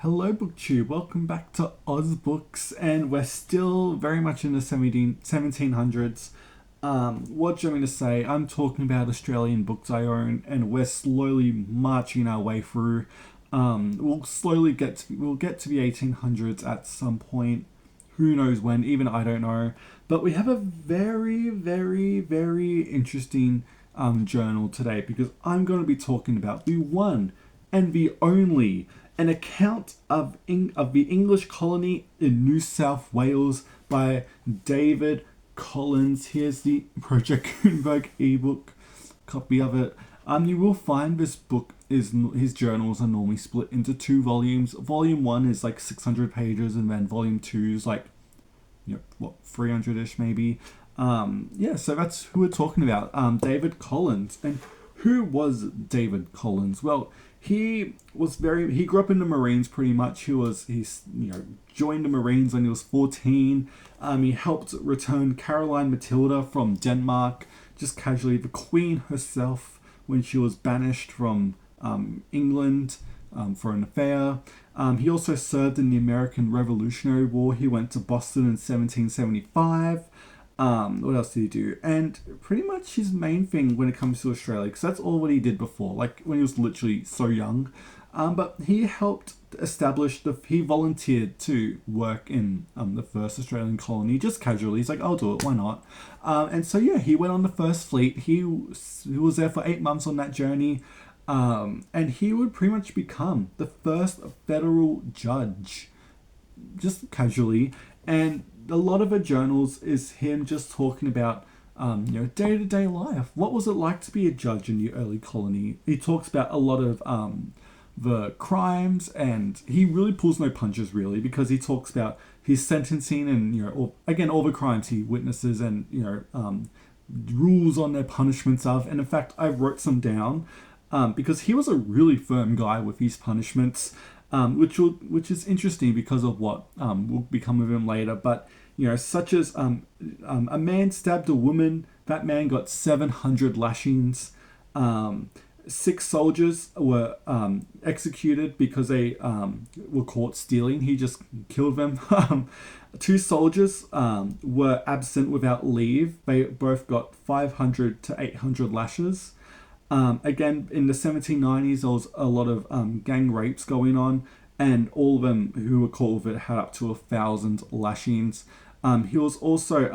Hello BookTube, welcome back to AusBooks, and we're still very much in the 1700s. What do you want me to say? I'm talking about Australian books I own, and we're slowly marching our way through. We'll get to the 1800s at some point. Who knows when? Even I don't know. But we have a very, very, very interesting journal today because I'm going to be talking about the one and the only an account of the English colony in New South Wales by David Collins. Here's the Project Gutenberg ebook copy of it. You will find this book is his journals are normally split into two volumes. Volume 1 is like 600 pages, and then volume 2 is like 300ish maybe. So that's who we're talking about. David Collins. And who was David Collins? Well, he grew up in the Marines pretty much. He joined the Marines when he was 14. He helped return Caroline Matilda from Denmark, just casually, the Queen herself, when she was banished from England for an affair. He also served in the American Revolutionary War. He went to Boston in 1775. What else did he do? And pretty much his main thing when it comes to Australia, because that's all what he did before, like when he was literally so young. But he helped establish he volunteered to work in the first Australian colony, just casually. He's like, I'll do it, why not? He went on the first fleet. He was there for 8 months on that journey. And he would pretty much become the first federal judge, just casually. And a lot of her journals is him just talking about day-to-day life. What was it like to be a judge in the early colony? He talks about a lot of the crimes, and he really pulls no punches really, because he talks about his sentencing and all the crimes he witnesses, and rules on their punishments of. And in fact, I wrote some down because he was a really firm guy with his punishments. Which is interesting because of what will become of him later. But such as a man stabbed a woman, that man got 700 lashings. 6 soldiers were executed because they were caught stealing. He just killed them. 2 soldiers were absent without leave. They both got 500 to 800 lashes. Again, in the 1790s, there was a lot of gang rapes going on, and all of them who were caught with it had up to 1,000 lashings. He was also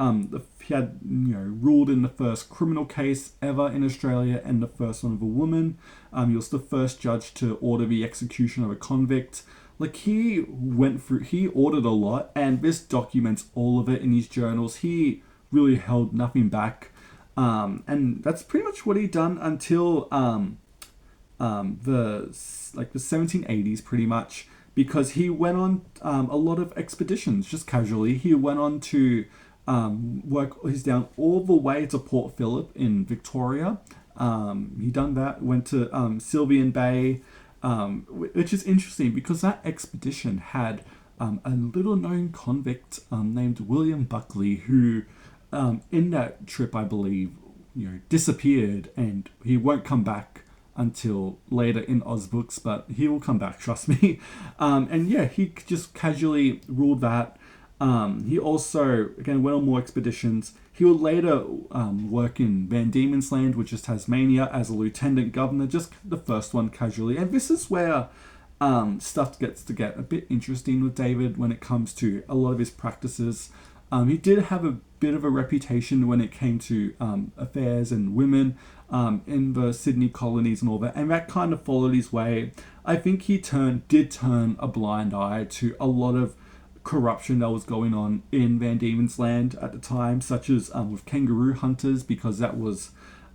he had ruled in the first criminal case ever in Australia, and the first one of a woman. He was the first judge to order the execution of a convict. Like, he ordered a lot, and this documents all of it in his journals. He really held nothing back. And that's pretty much what he'd done until the 1780s, pretty much, because he went on a lot of expeditions, just casually. He went on to he's down all the way to Port Phillip in Victoria. He done that, went to Sylvian Bay, which is interesting because that expedition had a little known convict named William Buckley, who in that trip, I believe, disappeared, and he won't come back until later in AusBooks, but he will come back, trust me. He just casually ruled that. He also, again, went on more expeditions. He would later work in Van Diemen's Land, which is Tasmania, as a lieutenant governor, just the first one casually. And this is where stuff gets to get a bit interesting with David when it comes to a lot of his practices. He did have a bit of a reputation when it came to affairs and women in the Sydney colonies and all that, and that kind of followed his way. I think he did turn a blind eye to a lot of corruption that was going on in Van Diemen's Land at the time, such as with kangaroo hunters, because that was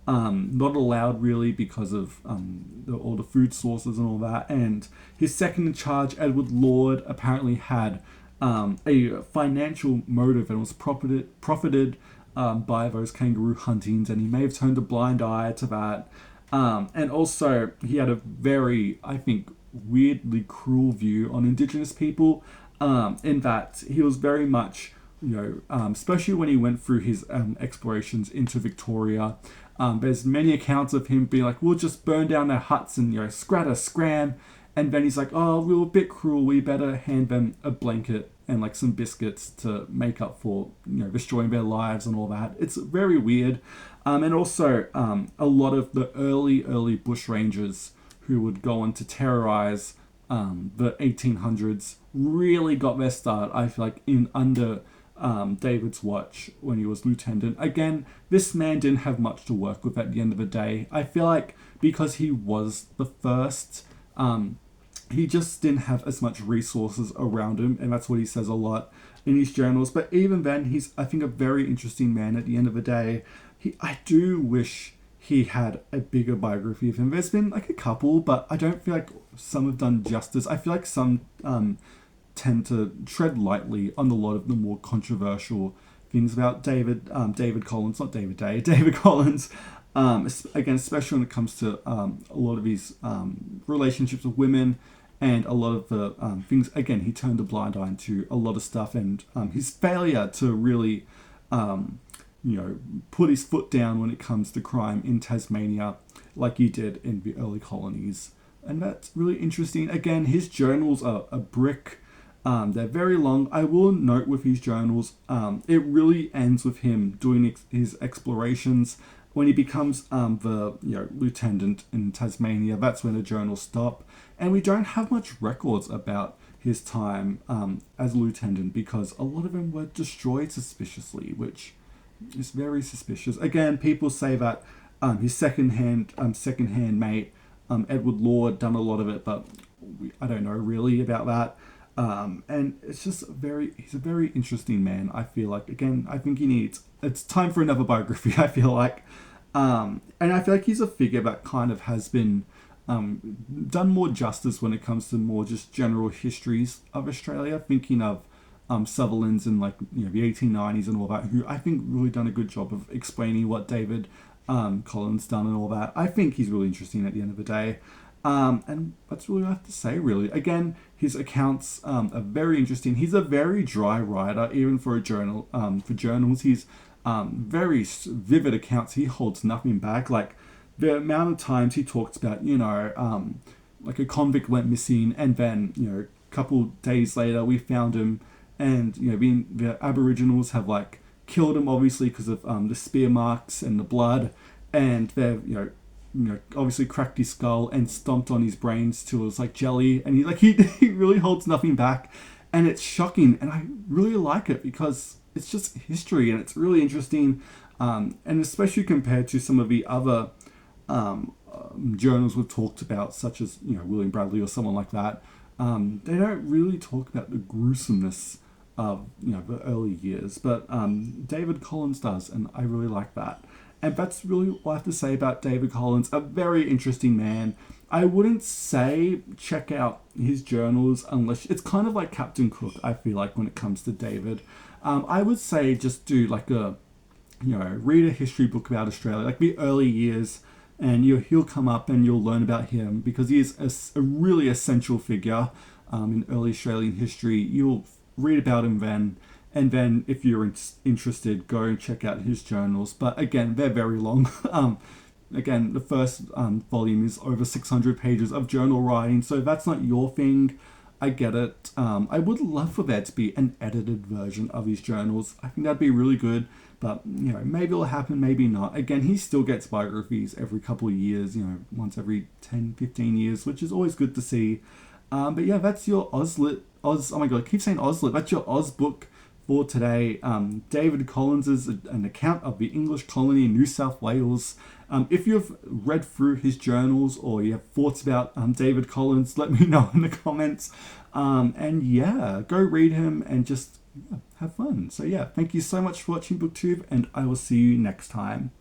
not allowed really because of all the food sources and all that. And his second in charge, Edward Lord, apparently had a financial motive and was profited by those kangaroo huntings, and he may have turned a blind eye to that. And also, he had a very, I think, weirdly cruel view on Indigenous people, in that he was very much, especially when he went through his explorations into Victoria. There's many accounts of him being like, we'll just burn down their huts and scram, And then he's like, oh, we were a bit cruel. We better hand them a blanket and like some biscuits to make up for, destroying their lives and all that. It's very weird. And also, a lot of the early bushrangers who would go on to terrorize the 1800s really got their start, I feel like, in under David's watch when he was lieutenant. Again, this man didn't have much to work with at the end of the day. I feel like because he was the first, he just didn't have as much resources around him, and that's what he says a lot in his journals. But even then, he's, I think, a very interesting man at the end of the day. I do wish he had a bigger biography of him. There's been like a couple, but I don't feel like some have done justice. I feel like some tend to tread lightly on a lot of the more controversial things about David Collins, not David Day, David Collins. Again, especially when it comes to a lot of his relationships with women and a lot of the things. Again, he turned a blind eye to a lot of stuff, and his failure to really put his foot down when it comes to crime in Tasmania, like he did in the early colonies. And that's really interesting. Again, his journals are a brick. They're very long. I will note with his journals, it really ends with him doing his explorations. When he becomes the lieutenant in Tasmania, that's when the journals stop. And we don't have much records about his time as lieutenant, because a lot of them were destroyed suspiciously, which is very suspicious. Again, people say that his second-hand mate, Edward Law, had done a lot of it, but I don't know really about that. And it's just he's a very interesting man, I feel like. Again, I think it's time for another biography, I feel like. And I feel like he's a figure that kind of has been done more justice when it comes to more just general histories of Australia. Thinking of Sutherland's in like the 1890s and all that, who I think really done a good job of explaining what David Collins done and all that. I think he's really interesting at the end of the day. And that's really all I have to say, really. Again, his accounts are very interesting. He's a very dry writer, even for a journal. For journals, he's very vivid accounts. He holds nothing back. Like the amount of times he talks about, like a convict went missing, and then a couple days later we found him, and the Aboriginals have like killed him, obviously because of the spear marks and the blood, and they've obviously cracked his skull and stomped on his brains till it was like jelly, and he really holds nothing back, and it's shocking, and I really like it because it's just history, and it's really interesting, and especially compared to some of the other journals we've talked about, such as William Bradley or someone like that. They don't really talk about the gruesomeness of the early years, but David Collins does, and I really like that. And that's really what I have to say about David Collins. A very interesting man. I wouldn't say check out his journals unless it's kind of like Captain Cook, I feel like, when it comes to David. I would say just do like a read a history book about Australia, like the early years, and he'll come up and you'll learn about him, because he is a really essential figure in early Australian history. You'll read about him then, and then if you're interested, go and check out his journals. But again, they're very long. Again, the first volume is over 600 pages of journal writing, so if that's not your thing, I get it. I would love for there to be an edited version of his journals. I think that'd be really good, but maybe it'll happen, maybe not. Again, he still gets biographies every couple of years, once every 10, 15 years, which is always good to see. But yeah, that's your oh my god, I keep saying Auslit. That's your AusBook for today. David Collins is an account of the English colony in New South Wales. If you've read through his journals or you have thoughts about David Collins, let me know in the comments. And yeah, go read him and just have fun. So yeah, thank you so much for watching BookTube, and I will see you next time.